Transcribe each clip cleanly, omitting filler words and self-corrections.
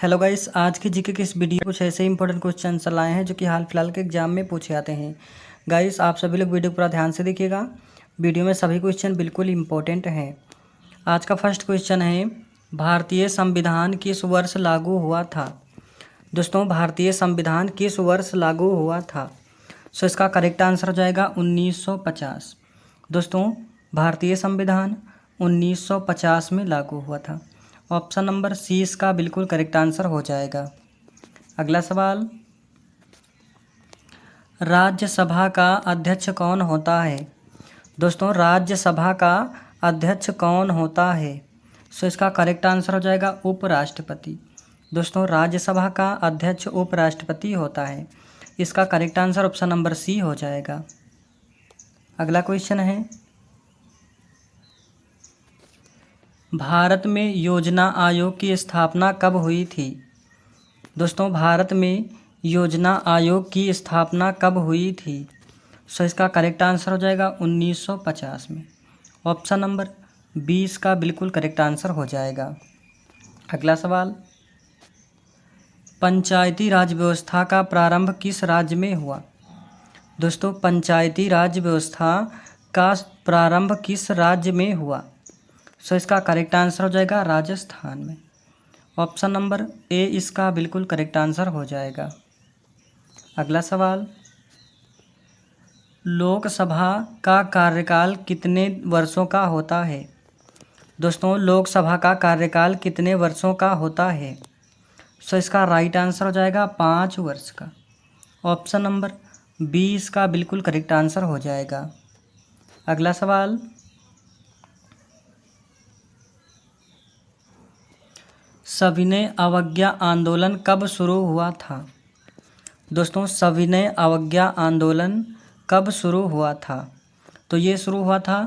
Hello guys, आज की GK की इस वीडियो कुछ ऐसे इंपॉर्टेंट क्वेश्चन लाए हैं जो कि हाल फिलहाल के एग्जाम में पूछे जाते हैं। गाइस, आप सभी लोग वीडियो पूरा ध्यान से देखिएगा। वीडियो में सभी क्वेश्चन बिल्कुल इंपॉर्टेंट हैं। आज का फर्स्ट क्वेश्चन है, भारतीय संविधान किस वर्ष लागू हुआ था। दोस्तों, भारतीय संविधान किस वर्ष लागू हुआ था? सो इसका करेक्ट आंसर हो जाएगा 1950। दोस्तों, भारतीय संविधान 1950 में लागू हुआ था। ऑप्शन नंबर सी इसका बिल्कुल करेक्ट आंसर हो जाएगा। अगला सवाल, राज्यसभा का अध्यक्ष कौन होता है? दोस्तों, राज्यसभा का अध्यक्ष कौन होता है? सो इसका करेक्ट आंसर हो जाएगा उपराष्ट्रपति। दोस्तों, राज्यसभा का अध्यक्ष उपराष्ट्रपति होता है। इसका correct answer option number C हो जाएगा। अगला क्वेश्चन है, भारत में योजना आयोग की स्थापना कब हुई थी? दोस्तों, भारत में योजना आयोग की स्थापना कब हुई थी? सो इसका करेक्ट आंसर हो जाएगा 1950 में। ऑप्शन नंबर 20 का बिल्कुल करेक्ट आंसर हो जाएगा। अगला सवाल, पंचायती राज व्यवस्था का प्रारंभ किस राज्य में हुआ? दोस्तों, पंचायती राज व्यवस्था का प्रारंभ किस राज्य में हुआ? सो इसका करेक्ट आंसर हो जाएगा राजस्थान में। ऑप्शन नंबर ए इसका बिल्कुल करेक्ट आंसर हो जाएगा। अगला सवाल, लोकसभा का कार्यकाल कितने वर्षों का होता है? दोस्तों, लोकसभा का कार्यकाल कितने वर्षों का होता है? सो इसका राइट आंसर हो जाएगा 5 वर्ष का। ऑप्शन नंबर 20 का बिल्कुल करेक्ट आंसर हो जाएगा। अगला सवाल, सविनय अवज्ञा आंदोलन कब शुरू हुआ था? दोस्तों, सविनय अवज्ञा आंदोलन कब शुरू हुआ था? तो ये शुरू हुआ था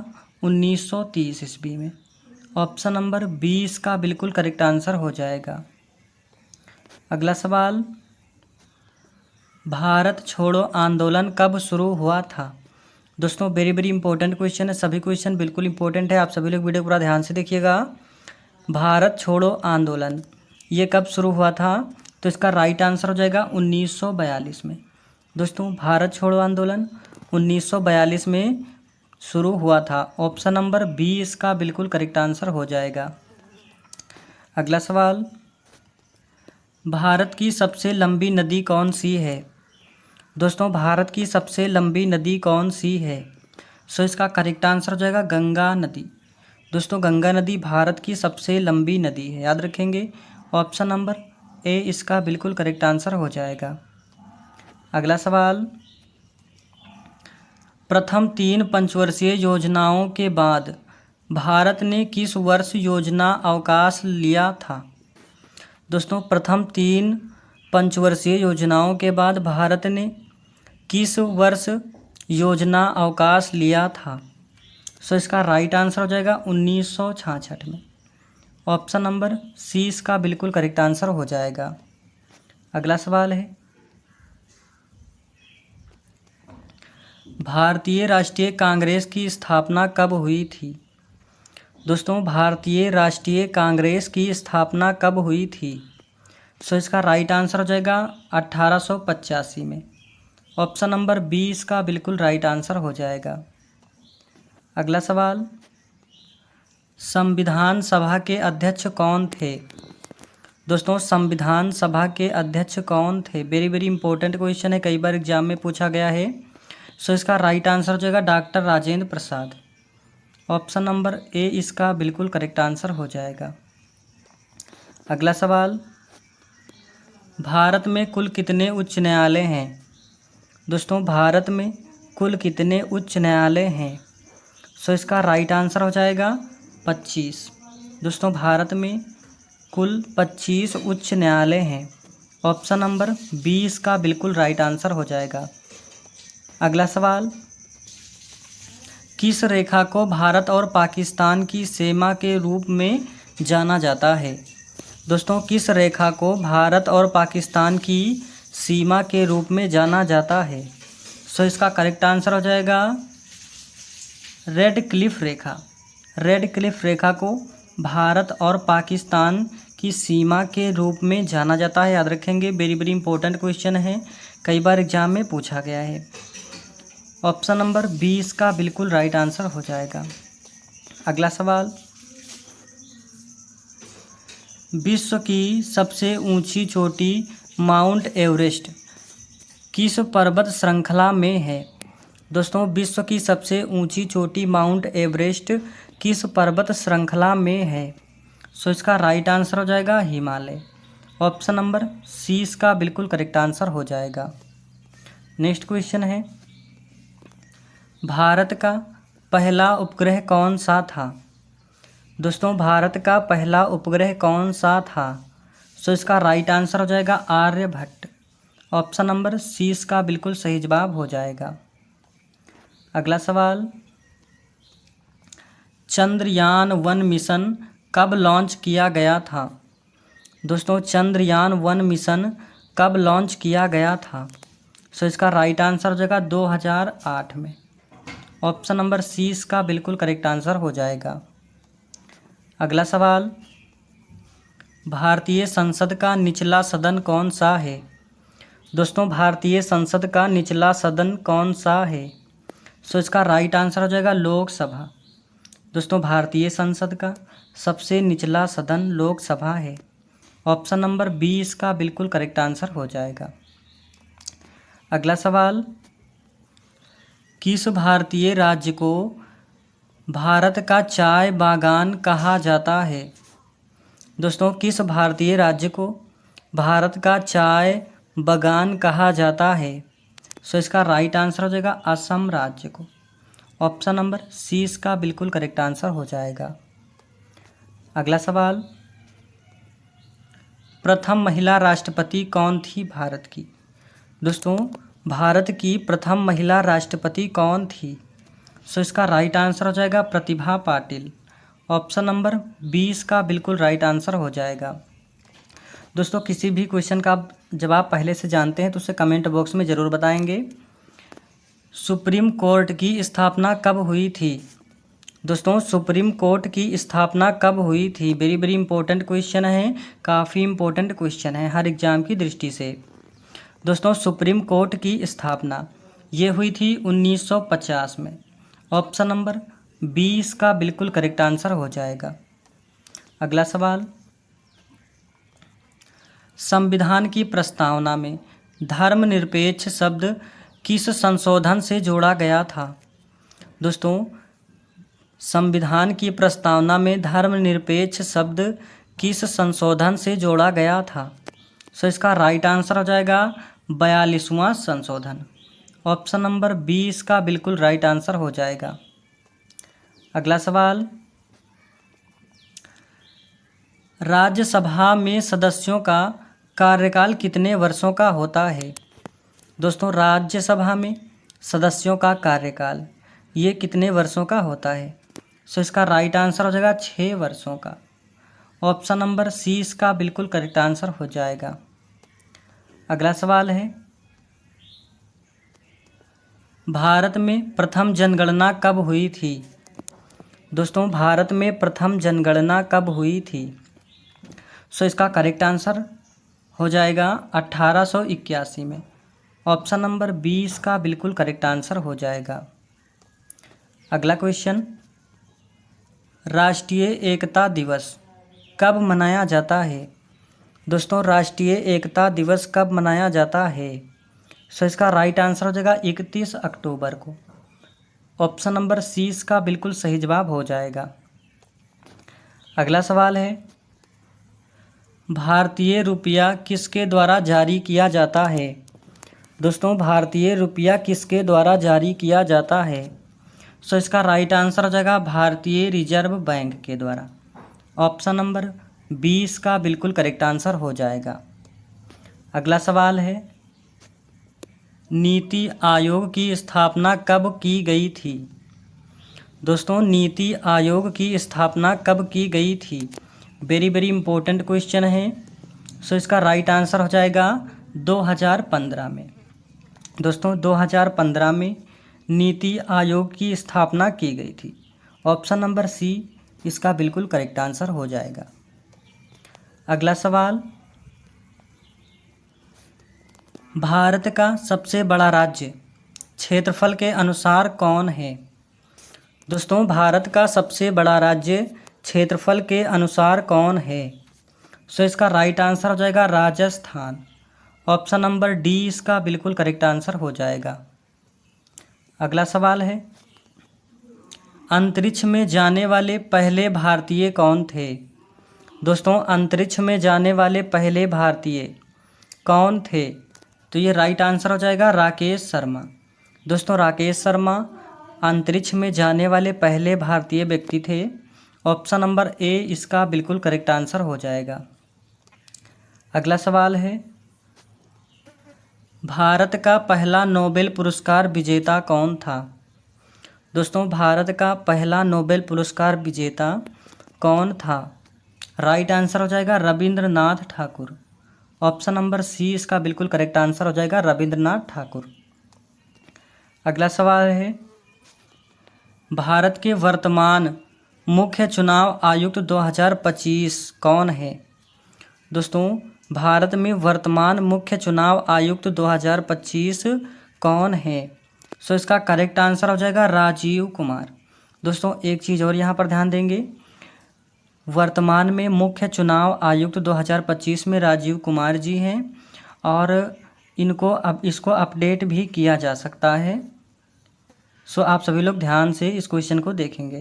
1930 ईस्वी में। ऑप्शन नंबर 20 का बिल्कुल करेक्ट आंसर हो जाएगा। अगला सवाल, भारत छोड़ो आंदोलन कब शुरू हुआ था? दोस्तों, वेरी वेरी इंपॉर्टेंट क्वेश्चन है। सभी क्वेश्चन बिल्कुल इंपॉर्टेंट है। आप सभी लोग वीडियो पूरा ध्यान से देखिएगा। भारत छोड़ो आंदोलन ये कब शुरू हुआ था? तो इसका राइट आंसर हो जाएगा 1942 में। दोस्तों, भारत छोड़ो आंदोलन 1942 में शुरू हुआ था। ऑप्शन नंबर 20 का बिल्कुल करेक्ट आंसर हो जाएगा। अगला सवाल, भारत की सबसे लंबी नदी कौन सी है? दोस्तों, भारत की सबसे लंबी नदी कौन सी है? सो इसका करेक्ट आंसर हो जाएगा गंगा नदी। दोस्तों, गंगा नदी भारत की सबसे लंबी नदी है, याद रखेंगे। ऑप्शन नंबर ए इसका बिल्कुल करेक्ट आंसर हो जाएगा। अगला सवाल, प्रथम 3 पंचवर्षीय योजनाओं के बाद भारत ने किस वर्ष योजना अवकाश लिया था? दोस्तों, प्रथम 3 पंचवर्षीय योजनाओं के बाद भारत ने किस वर्ष योजना अवकाश लिया था? सो इसका राइट आंसर हो जाएगा 1966 में। ऑप्शन नंबर सी इसका बिल्कुल करेक्ट आंसर हो जाएगा। अगला सवाल है, भारतीय राष्ट्रीय कांग्रेस की स्थापना कब हुई थी? दोस्तों, भारतीय राष्ट्रीय कांग्रेस की स्थापना कब हुई थी? सो इसका राइट आंसर हो जाएगा 1885 में। ऑप्शन नंबर 20 का बिल्कुल राइट आंसर हो जाएगा। अगला सवाल, संविधान सभा के अध्यक्ष कौन थे? दोस्तों, संविधान सभा के अध्यक्ष कौन थे? वेरी वेरी इंपॉर्टेंट क्वेश्चन है, कई बार एग्जाम में पूछा गया है। सो इसका राइट आंसर हो जाएगा doctor Rajendra Prasad. Option number A इसका बिल्कुल करेक्ट आंसर हो जाएगा। अगला सवाल, भारत में कुल कितने उच्च न्यायालय हैं? दोस्तों, भारत में कुल कितने उच्च न्यायालय हैं? सो इसका राइट आंसर हो जाएगा 25। दोस्तों, भारत में कुल 25 उच्च न्यायालय हैं। ऑप्शन नंबर 20 का बिल्कुल राइट आंसर हो जाएगा। अगला सवाल, किस रेखा को भारत और पाकिस्तान की सीमा के रूप में जाना जाता है? दोस्तों, किस रेखा को भारत और पाकिस्तान की सीमा के रूप में जाना जाता है? सो इसका करेक्ट आंसर हो जाएगा रेड क्लिफ रेखा। रेड क्लिफ रेखा को भारत और पाकिस्तान की सीमा के रूप में जाना जाता है? याद रखेंगे, वेरी वेरी इंपॉर्टेंट क्वेश्चन है, कई बार एग्जाम में पूछा गया है। ऑप्शन नंबर 20 का बिल्कुल राइट आंसर हो जाएगा। अगला सवाल, विश्व की सबसे ऊंची चोटी माउंट एवरेस्ट किस पर्वत श्रृंखला में है? दोस्तों, विश्व की सबसे ऊंची चोटी माउंट एवरेस्ट किस पर्वत श्रृंखला में है? सो इसका राइट आंसर हो जाएगा हिमालय। ऑप्शन नंबर सी इसका बिल्कुल करेक्ट आंसर हो जाएगा। नेक्स्ट क्वेश्चन है, भारत का पहला उपग्रह कौन सा था? दोस्तों, भारत का पहला उपग्रह कौन सा था? सो इसका राइट आंसर हो जाएगा आर्यभट्ट। ऑप्शन नंबर सी इसका बिल्कुल सही जवाब हो जाएगा। अगला सवाल, चंद्रयान-1 मिशन कब लॉन्च किया गया था? दोस्तों, चंद्रयान-1 मिशन कब लॉन्च किया गया था? सो इसका राइट आंसर हो जाएगा 2008 में। ऑप्शन नंबर सी इसका बिल्कुल करेक्ट आंसर हो जाएगा। अगला सवाल, भारतीय संसद का निचला सदन कौन सा है? दोस्तों, भारतीय संसद का निचला सदन कौन सा है? सो इसका राइट आंसर हो जाएगा लोकसभा। दोस्तों, भारतीय संसद का सबसे निचला सदन लोकसभा है। ऑप्शन नंबर बी इसका बिल्कुल करेक्ट आंसर हो जाएगा। अगला सवाल, किस भारतीय राज्य को भारत का चाय बागान कहा जाता है? दोस्तों, किस भारतीय राज्य को भारत का चाय बागान कहा जाता है? सो इसका राइट आंसर हो जाएगा असम राज्य को। ऑप्शन नंबर सी इसका बिल्कुल करेक्ट आंसर हो जाएगा। अगला सवाल, प्रथम महिला राष्ट्रपति कौन थी भारत की? दोस्तों, भारत की प्रथम महिला राष्ट्रपति कौन थी? सो इसका राइट आंसर हो जाएगा प्रतिभा पाटिल। ऑप्शन नंबर 20 का बिल्कुल राइट आंसर हो जाएगा। दोस्तों, किसी भी क्वेश्चन का आप जवाब पहले से जानते हैं तो उसे कमेंट बॉक्स में ज़रूर बताएंगे। सुप्रीम कोर्ट की स्थापना कब हुई थी? दोस्तों, सुप्रीम कोर्ट की स्थापना कब हुई थी? वेरी वेरी इंपॉर्टेंट क्वेश्चन है, काफ़ी इंपॉर्टेंट क्वेश्चन है हर एग्जाम की दृष्टि से। दोस्तों, सुप्रीम कोर्ट की स्थापना ये हुई थी 1950 में। ऑप्शन नंबर 20 का बिल्कुल करेक्ट आंसर हो जाएगा। अगला सवाल, संविधान की प्रस्तावना में धर्मनिरपेक्ष शब्द किस संशोधन से जोड़ा गया था? दोस्तों, संविधान की प्रस्तावना में धर्मनिरपेक्ष शब्द किस संशोधन से जोड़ा गया था? सो इसका राइट आंसर हो जाएगा 42वां संशोधन। ऑप्शन नंबर 20 का बिल्कुल राइट आंसर हो जाएगा। अगला सवाल, राज्यसभा में सदस्यों का कार्यकाल कितने वर्षों का होता है? दोस्तों, राज्यसभा में सदस्यों का कार्यकाल ये कितने वर्षों का होता है? सो इसका राइट आंसर हो जाएगा 6 वर्षों का। ऑप्शन नंबर सी इसका बिल्कुल करेक्ट आंसर हो जाएगा। अगला सवाल है, भारत में प्रथम जनगणना कब हुई थी? दोस्तों, भारत में प्रथम जनगणना कब हुई थी? सो इसका करेक्ट आंसर हो जाएगा 1881 में। ऑप्शन नंबर 20 का बिल्कुल करेक्ट आंसर हो जाएगा। अगला क्वेश्चन, राष्ट्रीय एकता दिवस कब मनाया जाता है? दोस्तों, राष्ट्रीय एकता दिवस कब मनाया जाता है? सो इसका राइट आंसर हो जाएगा 31 अक्टूबर को। ऑप्शन नंबर सी इसका बिल्कुल सही जवाब हो जाएगा। अगला सवाल है, भारतीय रुपया किसके द्वारा जारी किया जाता है? दोस्तों, भारतीय रुपया किसके द्वारा जारी किया जाता है? सो इसका राइट आंसर हो जाएगा भारतीय रिजर्व बैंक के द्वारा। ऑप्शन नंबर 20 का बिल्कुल करेक्ट आंसर हो जाएगा। अगला सवाल है, नीति आयोग की स्थापना कब की गई थी? दोस्तों, नीति आयोग की स्थापना कब की गई थी? वेरी वेरी इंपॉर्टेंट क्वेश्चन है। सो इसका राइट आंसर हो जाएगा 2015 में। दोस्तों, 2015 में नीति आयोग की स्थापना की गई थी। ऑप्शन नंबर सी इसका बिल्कुल करेक्ट आंसर हो जाएगा। अगला सवाल, भारत का सबसे बड़ा राज्य क्षेत्रफल के अनुसार कौन है? दोस्तों, भारत का सबसे बड़ा राज्य क्षेत्रफल के अनुसार कौन है? सो इसका राइट आंसर हो जाएगा राजस्थान। ऑप्शन नंबर डी इसका बिल्कुल करेक्ट आंसर हो जाएगा। अगला सवाल है, अंतरिक्ष में जाने वाले पहले भारतीय कौन थे? दोस्तों, अंतरिक्ष में जाने वाले पहले भारतीय कौन थे? तो ये राइट आंसर हो जाएगा राकेश शर्मा। दोस्तों, राकेश शर्मा अंतरिक्ष में जाने वाले पहले भारतीय व्यक्ति थे। ऑप्शन नंबर ए इसका बिल्कुल करेक्ट आंसर हो जाएगा। अगला सवाल है, भारत का पहला नोबेल पुरस्कार विजेता कौन था? दोस्तों, भारत का पहला नोबेल पुरस्कार विजेता कौन था? राइट आंसर हो जाएगा Rabindranath Thakur. Option number C इसका बिल्कुल करेक्ट आंसर हो जाएगा रविंद्रनाथ ठाकुर। अगला सवाल है, भारत के वर्तमान मुख्य चुनाव आयुक्त 2025 कौन है? दोस्तों, भारत में वर्तमान मुख्य चुनाव आयुक्त 2025 कौन है? सो इसका करेक्ट आंसर हो जाएगा राजीव कुमार। दोस्तों, एक चीज़ और यहाँ पर ध्यान देंगे, वर्तमान में मुख्य चुनाव आयुक्त 2025 में राजीव कुमार जी हैं और इसको अपडेट भी किया जा सकता है। सो आप सभी लोग ध्यान से इस क्वेश्चन को देखेंगे।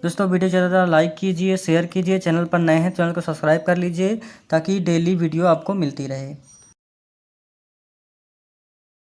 दोस्तों, वीडियो ज़्यादा लाइक कीजिए, शेयर कीजिए, चैनल पर नए हैं चैनल को सब्सक्राइब कर लीजिए ताकि डेली वीडियो आपको मिलती रहे।